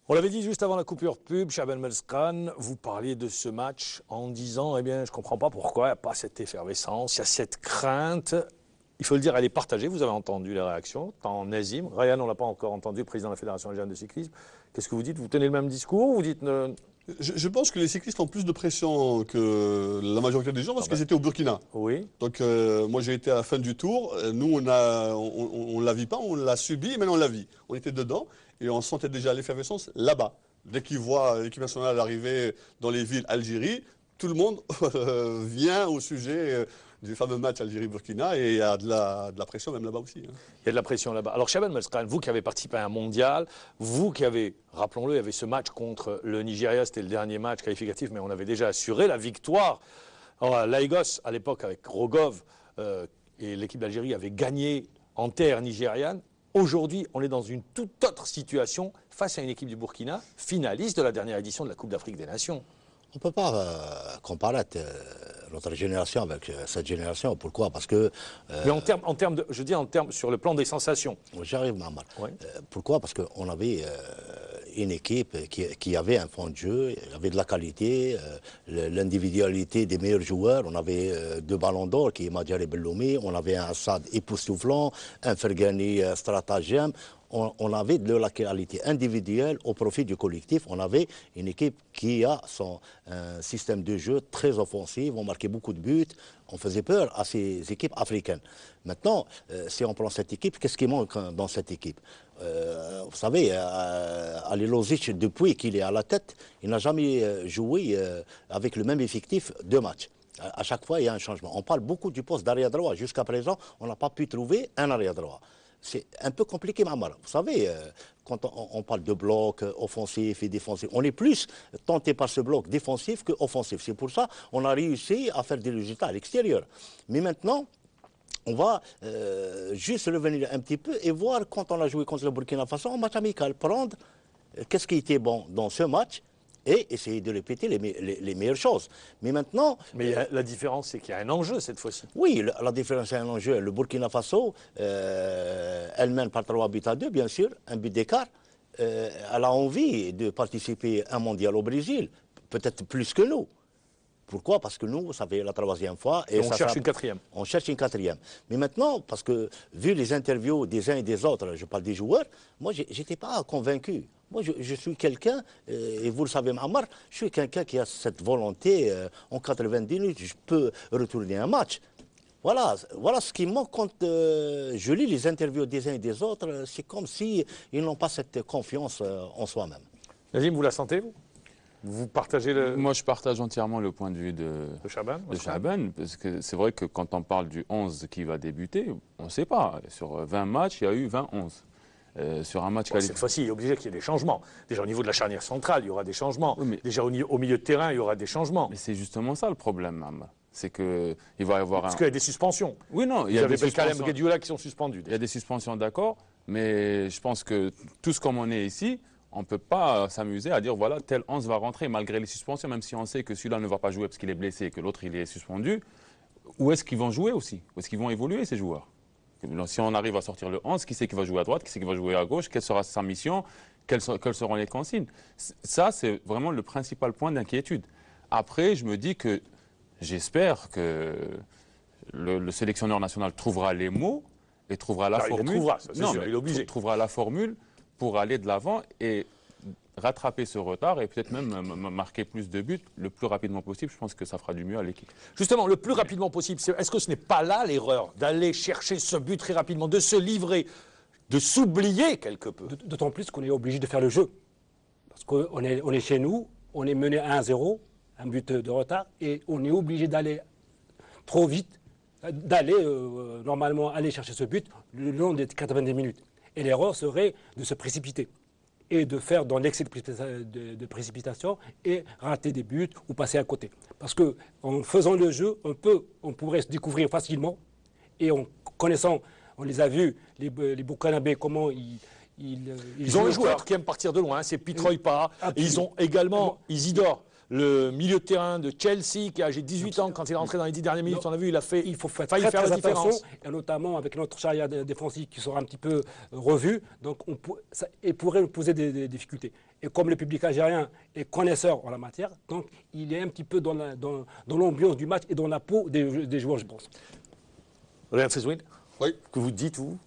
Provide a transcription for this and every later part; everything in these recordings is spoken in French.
On l'avait dit juste avant la coupure pub, Chahban Mesqran, vous parliez de ce match en disant, eh bien, je ne comprends pas pourquoi il n'y a pas cette effervescence, il y a cette crainte. Il faut le dire, elle est partagée, vous avez entendu les réactions, tant Nazim, Ryan, on ne l'a pas encore entendu, le président de la Fédération algérienne de cyclisme. Qu'est-ce que vous dites? Vous tenez le même discours ou vous dites... Je pense que les cyclistes ont plus de pression que la majorité des gens parce qu'ils étaient au Burkina. Oui. Donc moi j'ai été à la fin du tour. Nous on la vit pas, on l'a subi, mais maintenant on la vit. On était dedans et on sentait déjà l'effervescence là-bas. Dès qu'ils voient l'équipe nationale arriver dans les villes Algérie, tout le monde vient au sujet du fameux match Algérie-Burkina et il y a de la pression même là-bas aussi. Hein. Il y a de la pression là-bas. Alors Chahban Mesqran, vous qui avez participé à un mondial, vous qui avez, rappelons-le, il y avait ce match contre le Nigeria, c'était le dernier match qualificatif, mais on avait déjà assuré la victoire. Alors, Lagos, à l'époque, avec Rogov et l'équipe d'Algérie avait gagné en terre nigériane. Aujourd'hui, on est dans une toute autre situation face à une équipe du Burkina, finaliste de la dernière édition de la Coupe d'Afrique des Nations. On ne peut pas comparer notre génération avec cette génération. Pourquoi? Parce que... Mais en termes de, je dis en termes sur le plan des sensations. J'arrive, Mahmoud. Oui. Pourquoi? Parce qu'on avait une équipe qui avait un fond de jeu, il y avait de la qualité, l'individualité des meilleurs joueurs. On avait deux ballons d'or, qui est Madjari Belloumi, on avait un Assad époustouflant, un Fergani stratagème. On avait de la qualité individuelle au profit du collectif. On avait une équipe qui a son système de jeu très offensif. On marquait beaucoup de buts. On faisait peur à ces équipes africaines. Maintenant, si on prend cette équipe, qu'est-ce qui manque dans cette équipe? Vous savez, Ali Lozic, depuis qu'il est à la tête, il n'a jamais joué avec le même effectif deux matchs. À chaque fois, il y a un changement. On parle beaucoup du poste d'arrière droit. Jusqu'à présent, on n'a pas pu trouver un arrière droit. C'est un peu compliqué, Mamar. Vous savez, quand on parle de bloc offensif et défensif, on est plus tenté par ce bloc défensif qu'offensif. C'est pour ça qu'on a réussi à faire des résultats à l'extérieur. Mais maintenant, on va juste revenir un petit peu et voir quand on a joué contre le Burkina Faso en match amical, prendre qu'est-ce qui était bon dans ce match et essayer de répéter les meilleures choses. Mais maintenant... Mais la différence, c'est qu'il y a un enjeu cette fois-ci. Oui, la différence, c'est un enjeu. Le Burkina Faso, elle mène par 3-2, bien sûr, un but d'écart. Elle a envie de participer à un mondial au Brésil, peut-être plus que nous. Pourquoi? Parce que nous, ça fait la troisième fois. Et on cherche une quatrième. On cherche une quatrième. Mais maintenant, parce que vu les interviews des uns et des autres, je parle des joueurs, moi, je n'étais pas convaincu. Moi, je suis quelqu'un, et vous le savez, Mahmoud, je suis quelqu'un qui a cette volonté, en 90 minutes, je peux retourner un match. Voilà ce qui manque quand je lis les interviews des uns et des autres, c'est comme s'ils n'ont pas cette confiance en soi-même. Nazim, vous la sentez, vous? Vous partagez le... Moi, je partage entièrement le point de vue de Chahban, parce que c'est vrai que quand on parle du 11 qui va débuter, on ne sait pas. Sur 20 matchs, il y a eu 20-11. Sur un match qualifié. Cette fois-ci, il est obligé qu'il y ait des changements. Déjà au niveau de la charnière centrale, il y aura des changements. Oui, mais... Déjà au milieu de terrain, il y aura des changements. Mais c'est justement ça le problème, Mam. C'est qu'il va y avoir Parce qu'il y a des suspensions. Oui, non. Il y avait Belkalem et Guedioula qui sont suspendus. Il y a des suspensions, d'accord. Mais je pense que tous comme on est ici, on ne peut pas s'amuser à dire, voilà, tel 11 va rentrer malgré les suspensions, même si on sait que celui-là ne va pas jouer parce qu'il est blessé et que l'autre, il est suspendu. Où est-ce qu'ils vont jouer aussi? Où est-ce qu'ils vont évoluer, ces joueurs? Si on arrive à sortir le 11, qui c'est qui va jouer à droite? Qui c'est qui va jouer à gauche? Quelle sera sa mission? Quelles seront les consignes? Ça, c'est vraiment le principal point d'inquiétude. Après, je me dis que j'espère que le sélectionneur national trouvera les mots et trouvera la formule. Il trouvera, ça, c'est sûr, il est obligé. Trouvera la formule pour aller de l'avant et rattraper ce retard et peut-être même marquer plus de buts le plus rapidement possible. Je pense que ça fera du mieux à l'équipe. Justement, le plus rapidement possible, est-ce que ce n'est pas là l'erreur d'aller chercher ce but très rapidement, de se livrer, de s'oublier quelque peu? D'autant plus qu'on est obligé de faire le jeu. Parce qu'on est chez nous, on est mené à 1-0, un but de retard, et on est obligé d'aller trop vite, d'aller normalement aller chercher ce but le long des 90 minutes. Et l'erreur serait de se précipiter et de faire dans l'excès de précipitation et rater des buts ou passer à côté. Parce qu'en faisant le jeu, on pourrait se découvrir facilement et en connaissant, on les a vus, les Burkinabés, comment ils ont un joueur qui aime partir de loin, c'est Pitroipa. Ils ont également Isidore. le milieu de terrain de Chelsea qui a âgé 18 ans quand il est rentré dans les 10 dernières minutes. On a vu, il a fait. Il faut faire failli très, faire très la différence. attention, et notamment avec notre charrière défensif qui sera un petit peu revu, donc ça pourrait nous poser des difficultés. Et comme le public algérien est connaisseur en la matière, donc il est un petit peu dans l'ambiance du match et dans la peau des joueurs, je pense. Riyad Fezouine, Oui, que vous dites, vous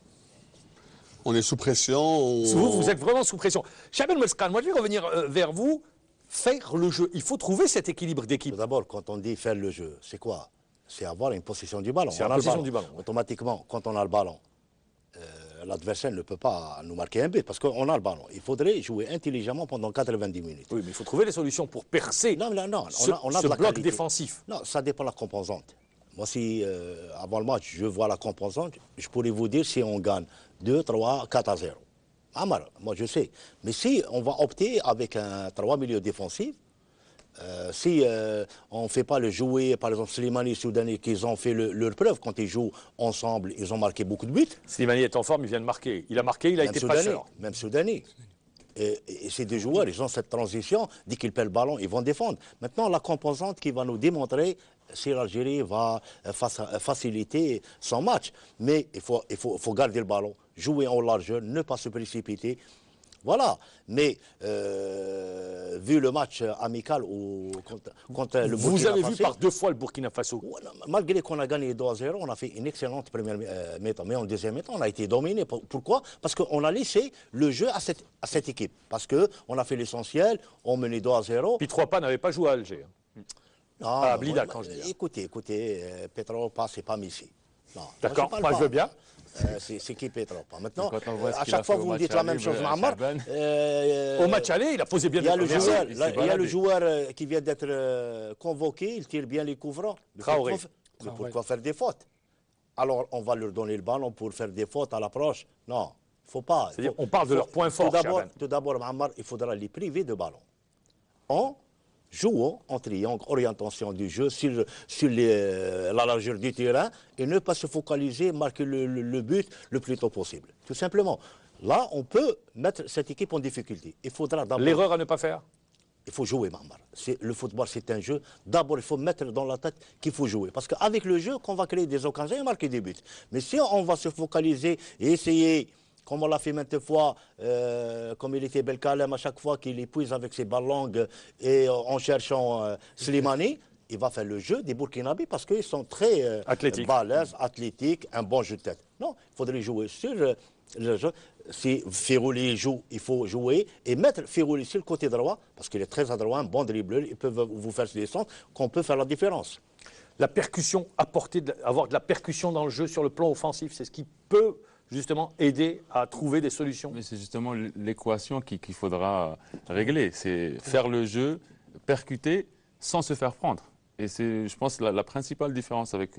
on est sous pression. Vous êtes vraiment sous pression. Chabel Melskan, moi je vais revenir vers vous. Faire le jeu, il faut trouver cet équilibre d'équipe. Tout d'abord, quand on dit faire le jeu, c'est quoi? C'est avoir une possession du ballon. C'est On la a le possession ballon. du ballon, ouais. Automatiquement, quand on a le ballon, l'adversaire ne peut pas nous marquer un but parce qu'on a le ballon. Il faudrait jouer intelligemment pendant 90 minutes. Oui, mais il faut trouver les solutions pour percer Non, ce, on a ce de la bloc qualité. défensif. Non, ça dépend de la composante. Moi, si avant le match, je vois la composante, je pourrais vous dire si on gagne 2, 3, 4 à 0. Moi, je sais. Mais si on va opter avec un 3 milieux défensifs, si on ne fait pas le jouer, par exemple, Slimani et Soudani, qu'ils ont fait leur preuve quand ils jouent ensemble, ils ont marqué beaucoup de buts. Slimani est en forme, il vient de marquer. Il a marqué, il a été passeur. Même Soudani. Et ces deux joueurs, ils ont cette transition. Dès qu'ils perdent le ballon, ils vont défendre. Maintenant, la composante qui va nous démontrer si l'Algérie va faciliter son match. Mais il faut garder le ballon, jouer en largeur, ne pas se précipiter. Voilà. Mais vu le match amical contre le Burkina Faso... Vous avez vu par 2 fois le Burkina Faso. Malgré qu'on a gagné 2-0, on a fait une excellente première mi-temps. Mais en deuxième mi-temps, on a été dominé. Pourquoi? Parce qu'on a laissé le jeu à cette équipe. Parce qu'on a fait l'essentiel, on menait 2-0. Puis 3 pas n'avait pas joué à Alger. Non, à Blida, quand je dis. Écoutez, Petropa, c'est pas Messi. D'accord, moi je veux bien. C'est qui Petropa? Maintenant, Quand on voit ce à qu'il a chaque fois, fait au vous me match dites la aller, même chose, Chaban. Mahamar. Au match aller, il a posé bien Il y a le Merci. joueur, il s'est il y a baladé. le joueur qui vient d'être convoqué, il tire bien les coups francs. Mais Traoré. pourquoi faire des fautes? Alors, on va leur donner le ballon pour faire des fautes à l'approche? Non, il ne faut pas. C'est-à-dire, on parle de leurs points forts, Chaban. Tout d'abord, Mahamar, il faudra les priver de ballon. En jouant en triangle, orientation du jeu sur la largeur du terrain et ne pas se focaliser, marquer le but le plus tôt possible. Tout simplement. Là, on peut mettre cette équipe en difficulté. Il faudra d'abord... L'erreur à ne pas faire. Il faut jouer, Mahamar. Le football, c'est un jeu. D'abord, il faut mettre dans la tête qu'il faut jouer. Parce qu'avec le jeu, qu'on va créer des occasions et marquer des buts. Mais si on va se focaliser et essayer, comme on l'a fait maintes fois, comme il était Belkalem à chaque fois qu'il épuise avec ses balles longues et en cherchant Slimani, il va faire le jeu des Burkinabés parce qu'ils sont très balèzes, athlétiques, un bon jeu de tête. Non, il faudrait jouer sur le jeu. Si Ferrouli joue, il faut jouer et mettre Ferrouli sur le côté droit parce qu'il est très adroit, un bon dribbleur, il peut vous faire des centres, qu'on peut faire la différence. La percussion, avoir de la percussion dans le jeu sur le plan offensif, c'est ce qui peut justement aider à trouver des solutions. Mais c'est justement l'équation qu'il faudra régler. C'est faire le jeu, percuter, sans se faire prendre. Et c'est, je pense, la principale différence avec,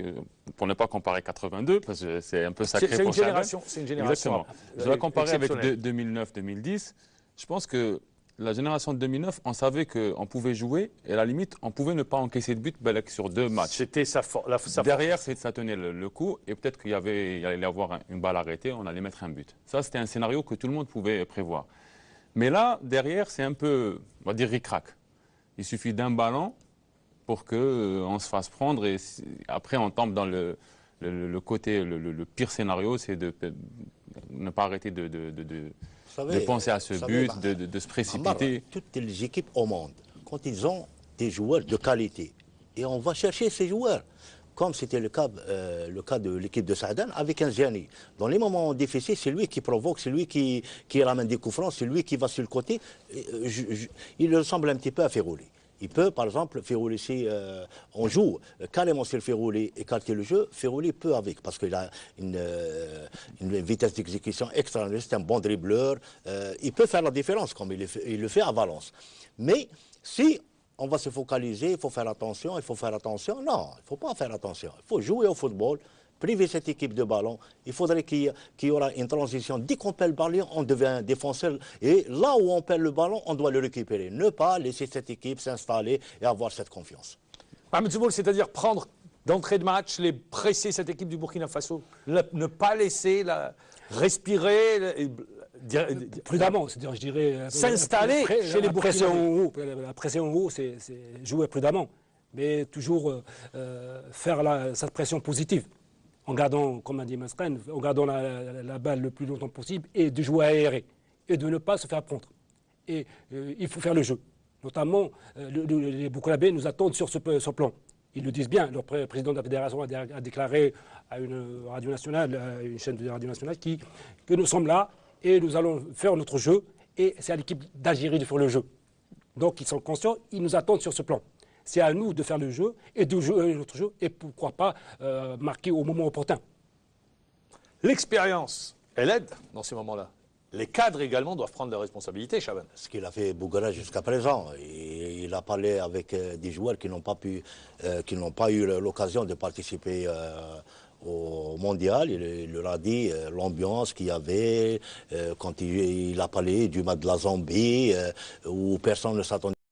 pour ne pas comparer 82, parce que c'est un peu sacré pour Chaban. C'est une génération. Exactement. Je vais comparer avec 2009-2010. Je pense que la génération de 2009, on savait qu'on pouvait jouer et à la limite, on pouvait ne pas encaisser de but sur 2 matchs. C'était sa Derrière, ça tenait le coup et peut-être qu'il allait y avoir une balle arrêtée, on allait mettre un but. Ça, c'était un scénario que tout le monde pouvait prévoir. Mais là, derrière, c'est un peu, on va dire, ric-rac. Il suffit d'un ballon pour qu'on se fasse prendre et après, on tombe dans le côté, le pire scénario, c'est de ne pas arrêter de penser à ce but, de se précipiter. Toutes les équipes au monde, quand ils ont des joueurs de qualité, et on va chercher ces joueurs, comme c'était le cas de l'équipe de Saadane avec un Ziani. Dans les moments difficiles, c'est lui qui provoque, c'est lui qui ramène des coups francs, c'est lui qui va sur le côté. Il ressemble un petit peu à Ferrouli. Il peut, par exemple, Ferrouli, si on joue carrément sur Ferrouli, écarter le jeu, Ferrouli peut avec, parce qu'il a une vitesse d'exécution extraordinaire, c'est un bon dribbleur. Il peut faire la différence, comme il le fait à Valence. Mais si on va se focaliser, il faut faire attention, non, il ne faut pas faire attention. Il faut jouer au football, priver cette équipe de ballon. Il faudrait qu'il y aura une transition. Dès qu'on perd le ballon, on devient défenseur. Et là où on perd le ballon, on doit le récupérer. Ne pas laisser cette équipe s'installer et avoir cette confiance. Ahmed Zouboul, c'est-à-dire prendre d'entrée de match, presser cette équipe du Burkina Faso, ne pas laisser respirer, Prudemment, c'est-à-dire, je dirais... S'installer chez les Burkinabés. La pression en haut, c'est jouer prudemment, mais toujours faire cette pression positive, en gardant, comme a dit Mesrine, en gardant la balle le plus longtemps possible et de jouer aéré, et de ne pas se faire prendre. Et il faut faire le jeu. Notamment, les Burkinabés nous attendent sur ce plan. Ils le disent bien. Leur président de la fédération a déclaré à une radio nationale, à une chaîne de radio nationale, que nous sommes là et nous allons faire notre jeu. Et c'est à l'équipe d'Algérie de faire le jeu. Donc ils sont conscients, ils nous attendent sur ce plan. C'est à nous de faire le jeu et de jouer notre jeu et pourquoi pas marquer au moment opportun. L'expérience, elle aide dans ces moments-là. Les cadres également doivent prendre leurs responsabilités, Chaban. Ce qu'il a fait Bougara jusqu'à présent. Il a parlé avec des joueurs qui n'ont pas eu l'occasion de participer au mondial. Il leur a dit l'ambiance qu'il y avait quand il a parlé du match de la Zambie où personne ne s'attendait.